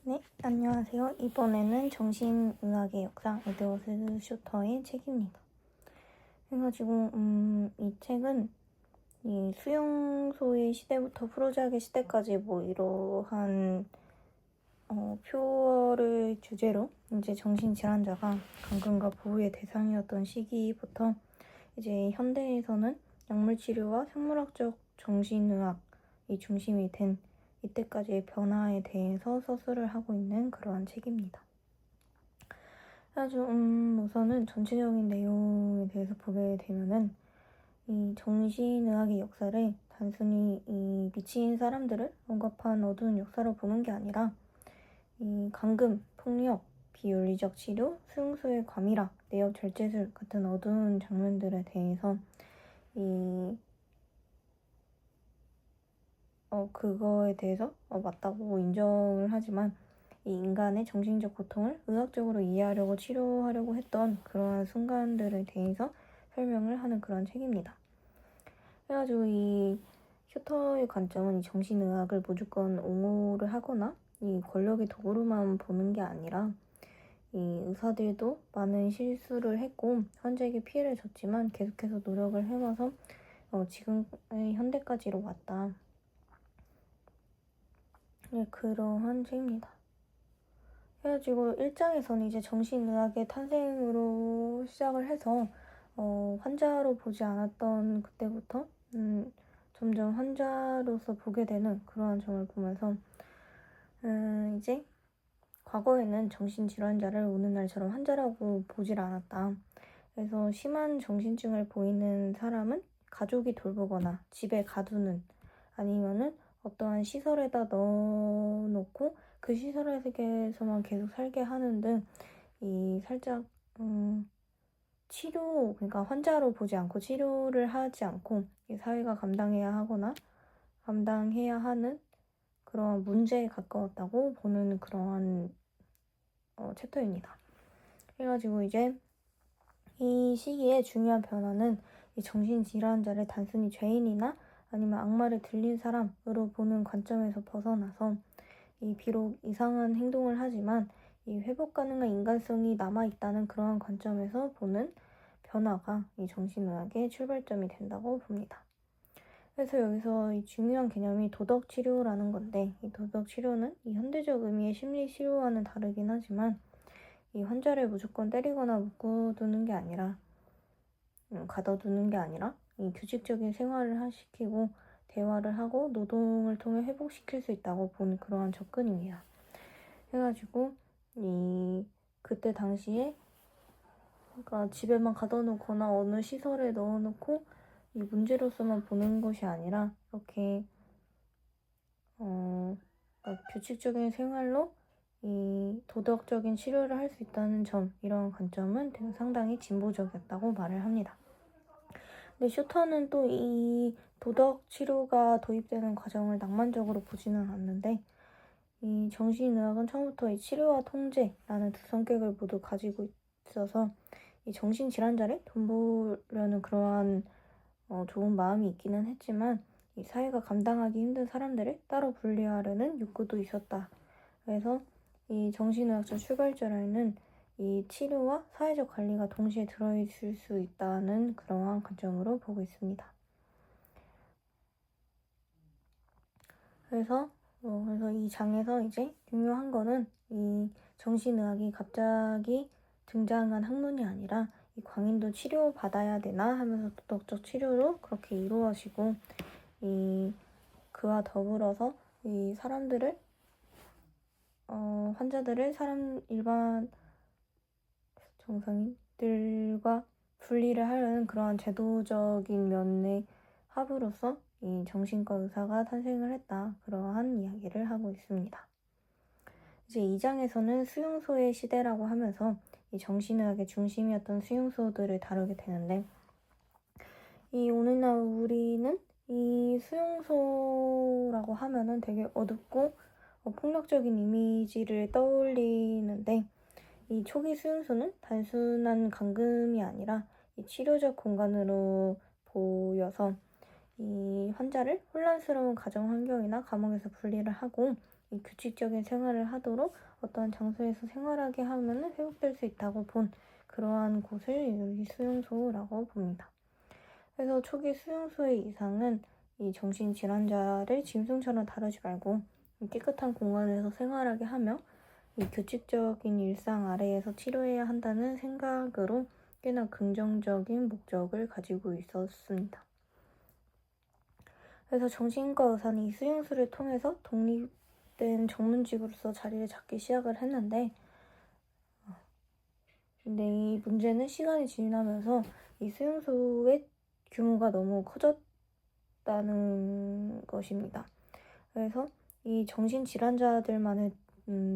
네, 안녕하세요. 이번에는 정신의학의 역사 에드워드 쇼터의 책입니다. 해가지고 이 책은 이 수용소의 시대부터 프로작의 시대까지 뭐 이러한 표어를 주제로 이제 정신질환자가 감금과 보호의 대상이었던 시기부터 이제 현대에서는 약물치료와 생물학적 정신의학이 중심이 된 이때까지의 변화에 대해서 서술을 하고 있는 그러한 책입니다. 아주 우선은 전체적인 내용에 대해서 보게 되면은 이 정신의학의 역사를 단순히 이 미친 사람들을 억압한 어두운 역사로 보는 게 아니라 이 감금, 폭력, 비윤리적 치료, 수용소의 과밀화, 내역 절제술 같은 어두운 장면들에 대해서 그거에 대해서 맞다고 인정을 하지만 이 인간의 정신적 고통을 의학적으로 이해하려고 치료하려고 했던 그러한 순간들에 대해서 설명을 하는 그런 책입니다. 그래가지고 이 슈터의 관점은 이 정신의학을 무조건 옹호를 하거나 이 권력의 도구로만 보는 게 아니라 이 의사들도 많은 실수를 했고 환자에게 피해를 줬지만 계속해서 노력을 해와서 지금의 현대까지로 왔다. 네, 그러한 책입니다. 그래가지고 1장에서는 이제 정신의학의 탄생으로 시작을 해서 환자로 보지 않았던 그때부터 점점 환자로서 보게 되는 그러한 점을 보면서 이제 과거에는 정신질환자를 오늘날처럼 환자라고 보질 않았다. 그래서 심한 정신증을 보이는 사람은 가족이 돌보거나 집에 가두는 아니면은 어떠한 시설에다 넣어놓고 그 시설에서만 계속 살게 하는 등 이 살짝 치료, 그러니까 환자로 보지 않고 치료를 하지 않고 사회가 감당해야 하거나 감당해야 하는 그런 문제에 가까웠다고 보는 그러한 챕터입니다. 그래가지고 이제 이 시기에 중요한 변화는 이 정신질환자를 단순히 죄인이나 아니면 악마를 들린 사람으로 보는 관점에서 벗어나서 이 비록 이상한 행동을 하지만 이 회복 가능한 인간성이 남아있다는 그러한 관점에서 보는 변화가 이 정신의학의 출발점이 된다고 봅니다. 그래서 여기서 이 중요한 개념이 도덕치료라는 건데 이 도덕치료는 이 현대적 의미의 심리치료와는 다르긴 하지만 이 환자를 무조건 때리거나 묶어두는 게 아니라 가둬두는 게 아니라 이 규칙적인 생활을 시키고 대화를 하고 노동을 통해 회복시킬 수 있다고 보는 그러한 접근입니다. 해가지고 그때 당시에 그러니까 집에만 가둬놓거나 어느 시설에 넣어놓고 이 문제로서만 보는 것이 아니라 이렇게 그러니까 규칙적인 생활로 이 도덕적인 치료를 할 수 있다는 점, 이런 관점은 상당히 진보적이었다고 말을 합니다. 근데 슈터는 또 이 도덕 치료가 도입되는 과정을 낭만적으로 보지는 않는데 이 정신의학은 처음부터 이 치료와 통제라는 두 성격을 모두 가지고 있어서 이 정신질환자를 돌보려는 그러한 좋은 마음이 있기는 했지만 이 사회가 감당하기 힘든 사람들을 따로 분리하려는 욕구도 있었다. 그래서 이 정신의학적 출발점에는 이 치료와 사회적 관리가 동시에 들어있을 수 있다는 그러한 관점으로 보고 있습니다. 그래서 이 장에서 이제 중요한 거는 이 정신의학이 갑자기 등장한 학문이 아니라 이 광인도 치료받아야 되나 하면서 도덕적 치료로 그렇게 이루어지고 그와 더불어서 이 사람들을 환자들을 일반 정상인들과 분리를 하려는 그러한 제도적인 면의 합으로서 이 정신과 의사가 탄생을 했다. 그러한 이야기를 하고 있습니다. 이제 2장에서는 수용소의 시대라고 하면서 이 정신의학의 중심이었던 수용소들을 다루게 되는데 이 오늘날 우리는 이 수용소라고 하면은 되게 어둡고 폭력적인 이미지를 떠올리는데 이 초기 수용소는 단순한 감금이 아니라 이 치료적 공간으로 보여서 이 환자를 혼란스러운 가정 환경이나 감옥에서 분리를 하고 이 규칙적인 생활을 하도록 어떠한 장소에서 생활하게 하면 회복될 수 있다고 본 그러한 곳을 여기 수용소라고 봅니다. 그래서 초기 수용소의 이상은 이 정신질환자를 짐승처럼 다루지 말고 깨끗한 공간에서 생활하게 하며 이 규칙적인 일상 아래에서 치료해야 한다는 생각으로 꽤나 긍정적인 목적을 가지고 있었습니다. 그래서 정신과 의사는 이 수용소를 통해서 독립된 전문직으로서 자리를 잡기 시작을 했는데, 근데 이 문제는 시간이 지나면서 이 수용소의 규모가 너무 커졌다는 것입니다. 그래서 이 정신질환자들만을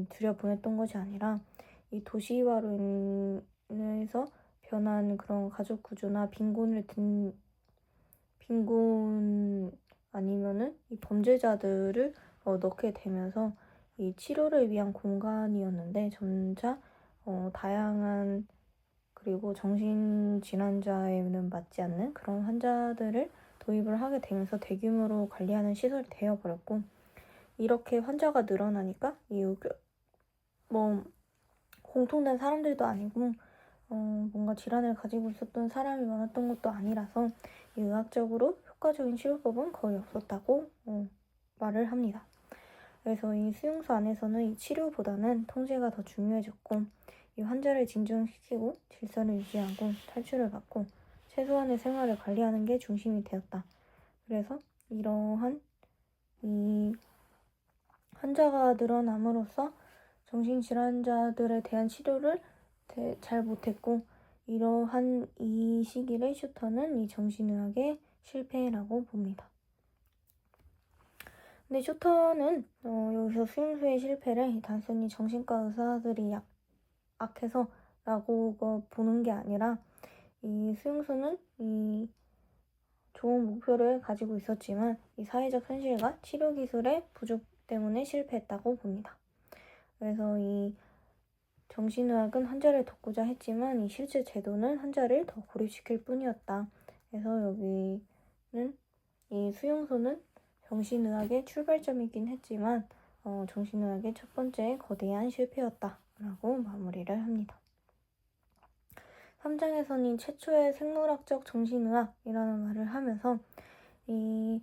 들여보냈던 것이 아니라 이 도시화로 인해서 변한 그런 가족 구조나 빈곤 아니면은 이 범죄자들을 넣게 되면서 이 치료를 위한 공간이었는데 점차 다양한 그리고 정신질환자에는 맞지 않는 그런 환자들을 도입을 하게 되면서 대규모로 관리하는 시설이 되어버렸고, 이렇게 환자가 늘어나니까 공통된 사람들도 아니고 뭔가 질환을 가지고 있었던 사람이 많았던 것도 아니라서 이 의학적으로 효과적인 치료법은 거의 없었다고 말을 합니다. 그래서 이 수용소 안에서는 이 치료보다는 통제가 더 중요해졌고, 이 환자를 진정시키고 질서를 유지하고 탈출을 막고 최소한의 생활을 관리하는 게 중심이 되었다. 그래서 이러한 이 환자가 늘어남으로써 정신질환자들에 대한 치료를 잘 못했고, 이러한 이 시기를 슈터는 이 정신의학의 실패라고 봅니다. 근데 슈터는 여기서 수용소의 실패를 단순히 정신과 의사들이 악해서 라고 보는 게 아니라, 이 수용소는 이 좋은 목표를 가지고 있었지만 이 사회적 현실과 치료 기술의 부족 때문에 실패했다고 봅니다. 그래서 이 정신의학은 환자를 돕고자 했지만 이 실제 제도는 환자를 더 고립시킬 뿐이었다. 그래서 여기는 이 수용소는 정신의학의 출발점이긴 했지만 정신의학의 첫 번째 거대한 실패였다라고 마무리를 합니다. 3장에서는 최초의 생물학적 정신의학이라는 말을 하면서 이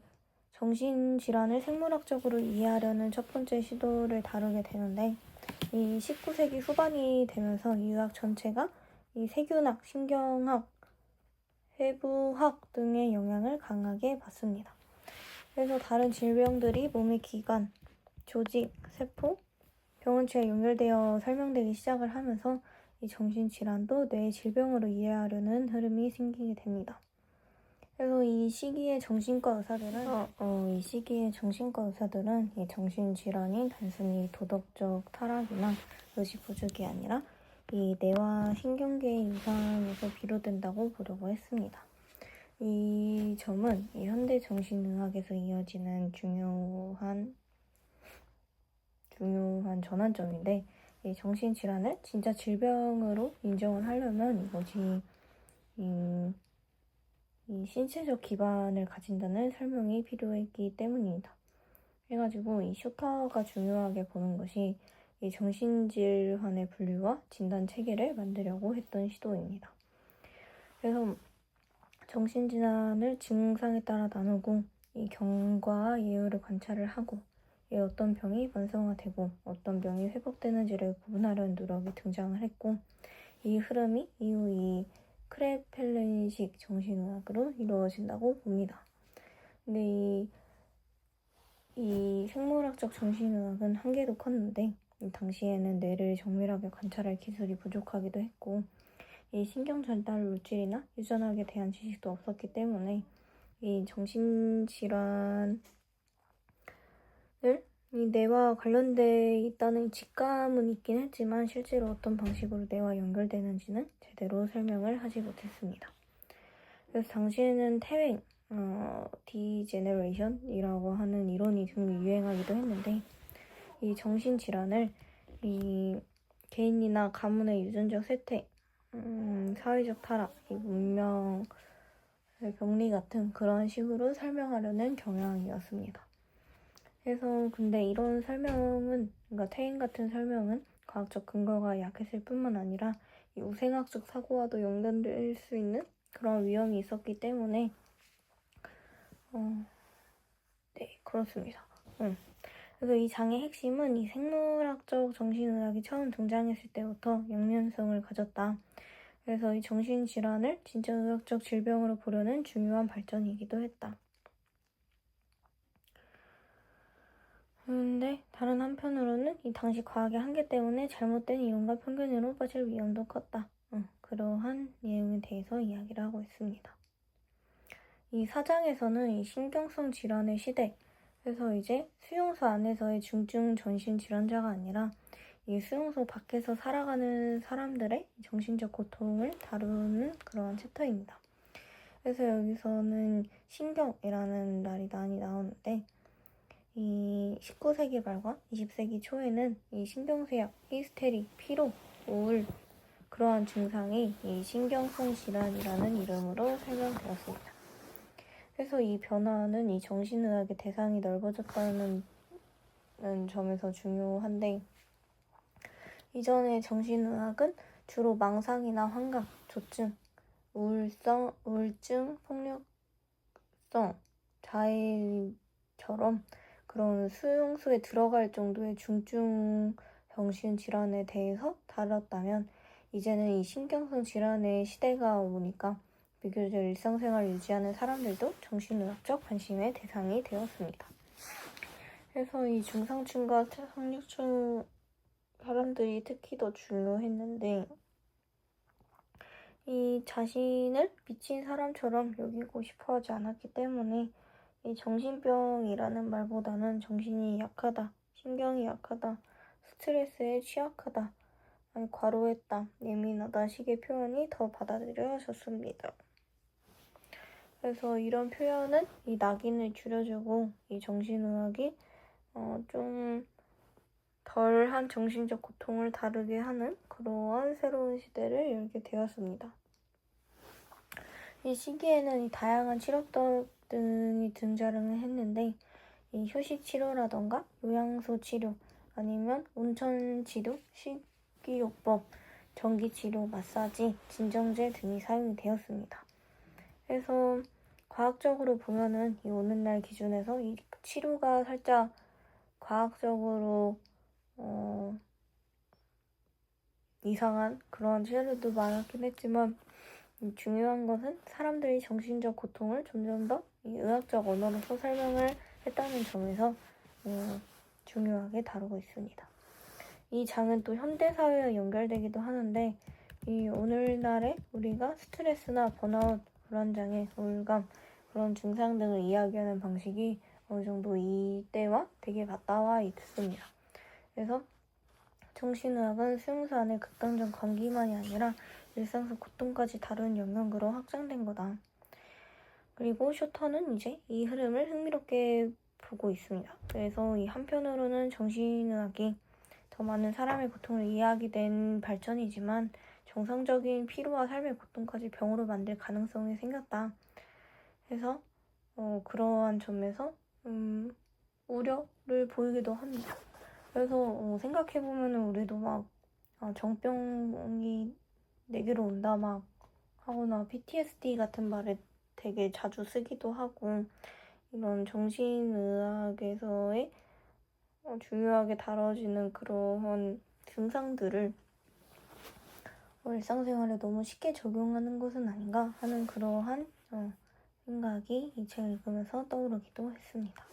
정신질환을 생물학적으로 이해하려는 첫 번째 시도를 다루게 되는데, 이 19세기 후반이 되면서 이 의학 전체가 이 세균학, 신경학, 해부학 등의 영향을 강하게 받습니다. 그래서 다른 질병들이 몸의 기관, 조직, 세포, 병원체에 연결되어 설명되기 시작을 하면서 이 정신질환도 뇌의 질병으로 이해하려는 흐름이 생기게 됩니다. 그래서 이 시기의 정신과 의사들은 이 정신질환이 단순히 도덕적 타락이나 의식 부족이 아니라 이 뇌와 신경계의 이상에서 비롯된다고 보려고 했습니다. 이 점은 이 현대 정신의학에서 이어지는 중요한 전환점인데, 이 정신질환을 진짜 질병으로 인정을 하려면 이것이 이 신체적 기반을 가진다는 설명이 필요했기 때문입니다. 그래가지고 이 슈터가 중요하게 보는 것이 이 정신질환의 분류와 진단 체계를 만들려고 했던 시도입니다. 그래서 정신질환을 증상에 따라 나누고 이 경과 예후를 관찰을 하고 이 어떤 병이 만성화되고 어떤 병이 회복되는지를 구분하려는 노력이 등장을 했고, 이 흐름이 이후 이 크레펠렌식 정신의학으로 이루어진다고 봅니다. 근데 이 생물학적 정신의학은 한계도 컸는데, 이 당시에는 뇌를 정밀하게 관찰할 기술이 부족하기도 했고, 이 신경 전달 물질이나 유전학에 대한 지식도 없었기 때문에 이 정신질환을 이 뇌와 관련돼 있다는 직감은 있긴 했지만 실제로 어떤 방식으로 뇌와 연결되는지는 제대로 설명을 하지 못했습니다. 그래서 당시에는 퇴행, 디제너레이션이라고 하는 이론이 좀 유행하기도 했는데, 이 정신질환을 이 개인이나 가문의 유전적 쇠퇴, 사회적 타락, 이 문명 병리 같은 그런 식으로 설명하려는 경향이었습니다. 그래서 근데 이런 설명은, 그러니까 퇴행 같은 설명은 과학적 근거가 약했을 뿐만 아니라 이 우생학적 사고와도 연관될 수 있는 그런 위험이 있었기 때문에 네, 그렇습니다. 그래서 이 장의 핵심은 이 생물학적 정신의학이 처음 등장했을 때부터 양면성을 가졌다. 그래서 이 정신질환을 진짜 의학적 질병으로 보려는 중요한 발전이기도 했다. 근데 다른 한편으로는 이 당시 과학의 한계 때문에 잘못된 이론과 편견으로 빠질 위험도 컸다. 그러한 내용에 대해서 이야기를 하고 있습니다. 이 4장에서는 이 신경성 질환의 시대, 그래서 이제 수용소 안에서의 중증 전신 질환자가 아니라 이 수용소 밖에서 살아가는 사람들의 정신적 고통을 다루는 그러한 챕터입니다. 그래서 여기서는 신경이라는 말이 많이 나오는데 이 19세기 말과 20세기 초에는 이 신경쇠약, 히스테리, 피로, 우울 그러한 증상이 이 신경성 질환이라는 이름으로 설명되었습니다. 그래서 이 변화는 이 정신의학의 대상이 넓어졌다는 점에서 중요한데 이전의 정신의학은 주로 망상이나 환각, 조증, 우울증, 폭력성, 자해처럼 그런 수용소에 들어갈 정도의 중증 정신질환에 대해서 다뤘다면 이제는 이 신경성 질환의 시대가 오니까 비교적 일상생활을 유지하는 사람들도 정신의학적 관심의 대상이 되었습니다. 그래서 이 중상층과 상류층 사람들이 특히 더 중요했는데 이 자신을 미친 사람처럼 여기고 싶어 하지 않았기 때문에 이 정신병이라는 말보다는 정신이 약하다, 신경이 약하다, 스트레스에 취약하다, 아니 과로했다, 예민하다 식의 표현이 더 받아들여졌습니다. 그래서 이런 표현은 이 낙인을 줄여주고 이 정신의학이 좀 덜한 정신적 고통을 다루게 하는 그러한 새로운 시대를 열게 되었습니다. 이 시기에는 이 다양한 치료법 등이 등장을 했는데 이 휴식 치료라던가 요양소 치료 아니면 온천 치료, 식이요법, 전기 치료, 마사지, 진정제 등이 사용이 되었습니다. 그래서 과학적으로 보면은 이 오늘날 기준에서 이 치료가 살짝 과학적으로 이상한 그런 치료도 많았긴 했지만 중요한 것은 사람들이 정신적 고통을 점점 더 의학적 언어로서 설명을 했다는 점에서 중요하게 다루고 있습니다. 이 장은 또 현대사회와 연결되기도 하는데 이 오늘날에 우리가 스트레스나 번아웃, 불안장애, 우울감 그런 증상 등을 이야기하는 방식이 어느 정도 이때와 되게 맞닿아 있습니다. 그래서 정신의학은 수용소 안의 극단적 감기만이 아니라 일상 속 고통까지 다루는 영역으로 확장된 거다. 그리고 쇼터는 이제 이 흐름을 흥미롭게 보고 있습니다. 그래서 이 한편으로는 정신의학이 더 많은 사람의 고통을 이해하게 된 발전이지만 정상적인 피로와 삶의 고통까지 병으로 만들 가능성이 생겼다. 그래서 그러한 점에서 우려를 보이기도 합니다. 그래서 생각해보면 우리도 막 정병이 내게로 온다 막 하거나 PTSD 같은 말을 되게 자주 쓰기도 하고 이런 정신의학에서의 중요하게 다뤄지는 그런 증상들을 일상생활에 너무 쉽게 적용하는 것은 아닌가 하는 그러한 생각이 이 책을 읽으면서 떠오르기도 했습니다.